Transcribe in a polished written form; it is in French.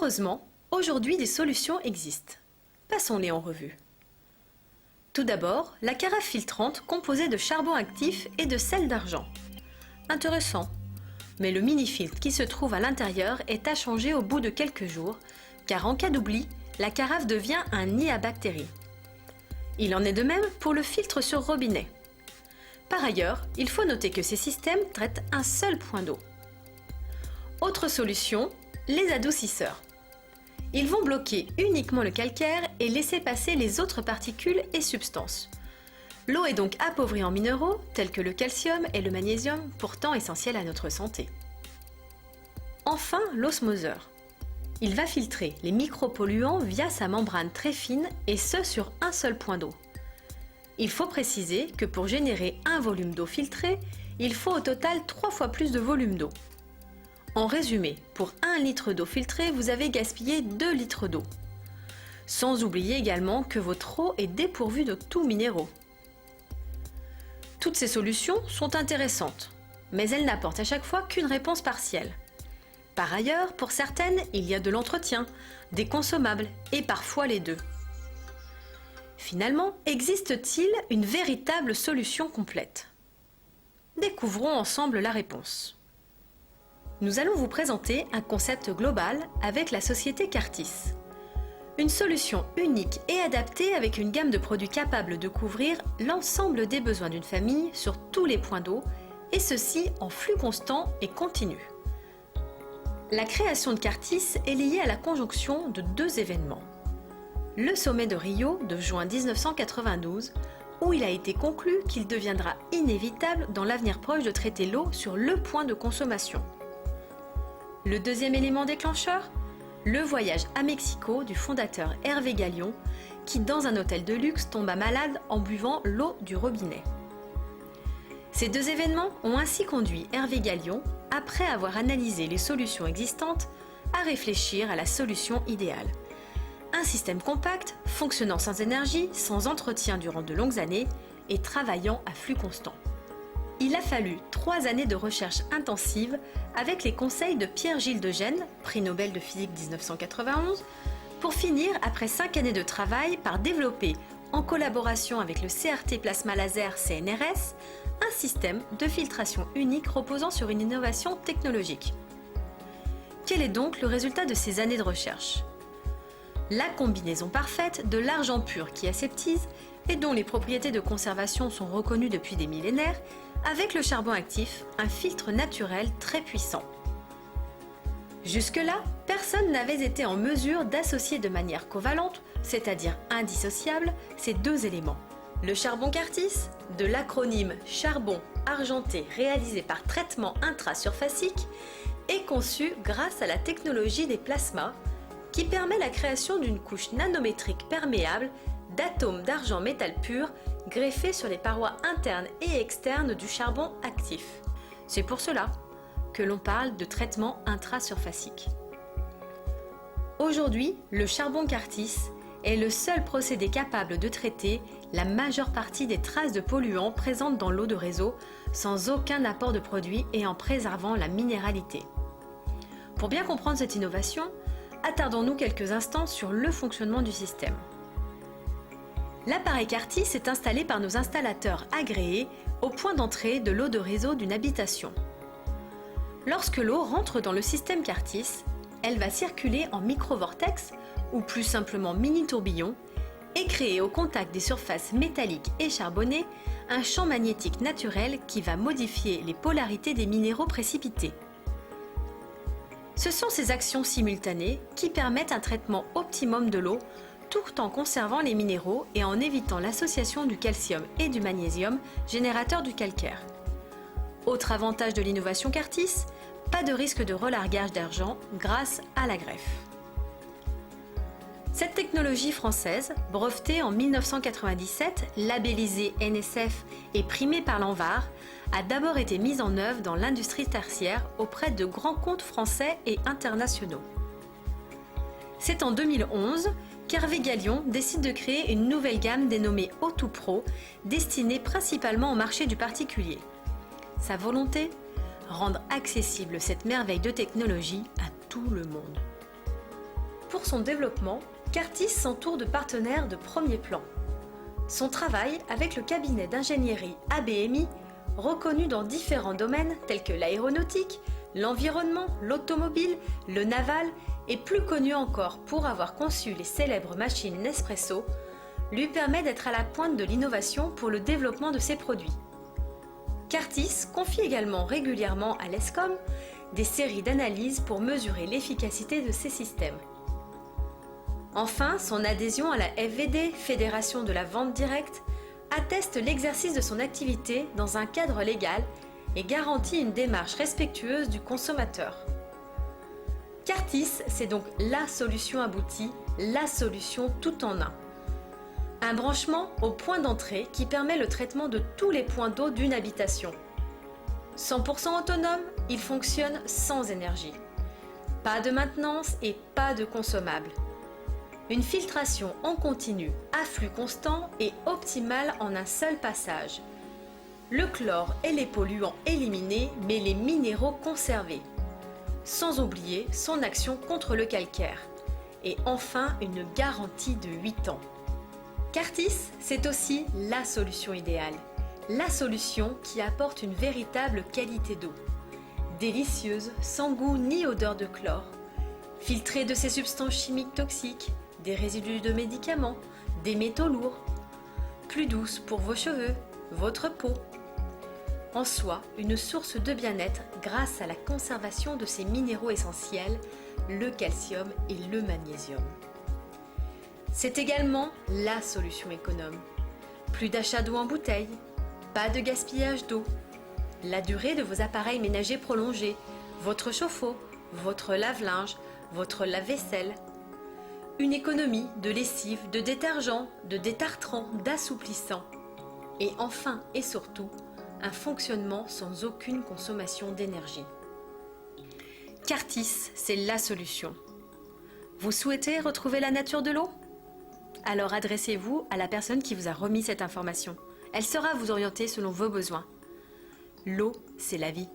Heureusement, aujourd'hui des solutions existent. Passons-les en revue. Tout d'abord, la carafe filtrante composée de charbon actif et de sel d'argent. Intéressant, mais le mini-filtre qui se trouve à l'intérieur est à changer au bout de quelques jours, car en cas d'oubli, la carafe devient un nid à bactéries. Il en est de même pour le filtre sur robinet. Par ailleurs, il faut noter que ces systèmes traitent un seul point d'eau. Autre solution, les adoucisseurs. Ils vont bloquer uniquement le calcaire et laisser passer les autres particules et substances. L'eau est donc appauvrie en minéraux tels que le calcium et le magnésium, pourtant essentiels à notre santé. Enfin, l'osmoseur. Il va filtrer les micropolluants via sa membrane très fine et ce sur un seul point d'eau. Il faut préciser que pour générer un volume d'eau filtrée, il faut au total 3 fois plus de volume d'eau. En résumé, pour 1 litre d'eau filtrée, vous avez gaspillé 2 litres d'eau. Sans oublier également que votre eau est dépourvue de tout minéraux. Toutes ces solutions sont intéressantes, mais elles n'apportent à chaque fois qu'une réponse partielle. Par ailleurs, pour certaines, il y a de l'entretien, des consommables et parfois les deux. Finalement, existe-t-il une véritable solution complète? Découvrons ensemble la réponse. Nous allons vous présenter un concept global avec la société Cartis. Une solution unique et adaptée avec une gamme de produits capables de couvrir l'ensemble des besoins d'une famille sur tous les points d'eau, et ceci en flux constant et continu. La création de Cartis est liée à la conjonction de 2 événements. Le sommet de Rio de juin 1992, où il a été conclu qu'il deviendra inévitable dans l'avenir proche de traiter l'eau sur le point de consommation. Le deuxième élément déclencheur, le voyage à Mexico du fondateur Hervé Gallion, qui dans un hôtel de luxe tomba malade en buvant l'eau du robinet. Ces 2 événements ont ainsi conduit Hervé Gallion, après avoir analysé les solutions existantes, à réfléchir à la solution idéale. Un système compact, fonctionnant sans énergie, sans entretien durant de longues années et travaillant à flux constant. Il a fallu 3 années de recherche intensive avec les conseils de Pierre-Gilles de Gennes, prix Nobel de physique 1991, pour finir, après 5 années de travail, par développer, en collaboration avec le CRT Plasma Laser CNRS, un système de filtration unique reposant sur une innovation technologique. Quel est donc le résultat de ces années de recherche? La combinaison parfaite de l'argent pur qui aseptise et dont les propriétés de conservation sont reconnues depuis des millénaires, avec le charbon actif, un filtre naturel très puissant. Jusque-là, personne n'avait été en mesure d'associer de manière covalente, c'est-à-dire indissociable, ces 2 éléments. Le charbon Cartis, de l'acronyme charbon argenté réalisé par traitement intrasurfacique, est conçu grâce à la technologie des plasmas, qui permet la création d'une couche nanométrique perméable d'atomes d'argent métal pur greffés sur les parois internes et externes du charbon actif. C'est pour cela que l'on parle de traitement intrasurfacique. Aujourd'hui, le charbon Cartis est le seul procédé capable de traiter la majeure partie des traces de polluants présentes dans l'eau de réseau sans aucun apport de produit et en préservant la minéralité. Pour bien comprendre cette innovation, attardons-nous quelques instants sur le fonctionnement du système. L'appareil Cartis est installé par nos installateurs agréés au point d'entrée de l'eau de réseau d'une habitation. Lorsque l'eau rentre dans le système Cartis, elle va circuler en microvortex, ou plus simplement mini-tourbillon, et créer au contact des surfaces métalliques et charbonnées un champ magnétique naturel qui va modifier les polarités des minéraux précipités. Ce sont ces actions simultanées qui permettent un traitement optimum de l'eau tout en conservant les minéraux et en évitant l'association du calcium et du magnésium, générateurs du calcaire. Autre avantage de l'innovation Cartis, pas de risque de relargage d'argent grâce à la greffe. Cette technologie française, brevetée en 1997, labellisée NSF et primée par l'ANVAR, a d'abord été mise en œuvre dans l'industrie tertiaire auprès de grands comptes français et internationaux. C'est en 2011 qu'Hervé Gallion décide de créer une nouvelle gamme dénommée O2 Pro, destinée principalement au marché du particulier. Sa volonté? Rendre accessible cette merveille de technologie à tout le monde. Pour son développement, Cartis s'entoure de partenaires de premier plan. Son travail avec le cabinet d'ingénierie ABMI, reconnu dans différents domaines tels que l'aéronautique, l'environnement, l'automobile, le naval et plus connu encore pour avoir conçu les célèbres machines Nespresso, lui permet d'être à la pointe de l'innovation pour le développement de ses produits. Cartis confie également régulièrement à l'ESCOM des séries d'analyses pour mesurer l'efficacité de ses systèmes. Enfin, son adhésion à la FVD, Fédération de la vente directe, atteste l'exercice de son activité dans un cadre légal et garantit une démarche respectueuse du consommateur. Cartis, c'est donc la solution aboutie, la solution tout en un. Un branchement au point d'entrée qui permet le traitement de tous les points d'eau d'une habitation. 100% autonome, il fonctionne sans énergie. Pas de maintenance et pas de consommables. Une filtration en continu à flux constant et optimale en un seul passage. Le chlore et les polluants éliminés, mais les minéraux conservés. Sans oublier son action contre le calcaire. Et enfin, une garantie de 8 ans. Cartis, c'est aussi la solution idéale. La solution qui apporte une véritable qualité d'eau. Délicieuse, sans goût ni odeur de chlore. Filtrée de ces substances chimiques toxiques, des résidus de médicaments, des métaux lourds. Plus douce pour vos cheveux, votre peau. En soi, une source de bien-être grâce à la conservation de ces minéraux essentiels, le calcium et le magnésium. C'est également la solution économe. Plus d'achat d'eau en bouteille, pas de gaspillage d'eau. La durée de vos appareils ménagers prolongée, votre chauffe-eau, votre lave-linge, votre lave-vaisselle. Une économie de lessive, de détergent, de détartrant, d'assouplissant. Et enfin et surtout, un fonctionnement sans aucune consommation d'énergie. Cartis, c'est la solution. Vous souhaitez retrouver la nature de l'eau ? Alors adressez-vous à la personne qui vous a remis cette information. Elle saura vous orienter selon vos besoins. L'eau, c'est la vie.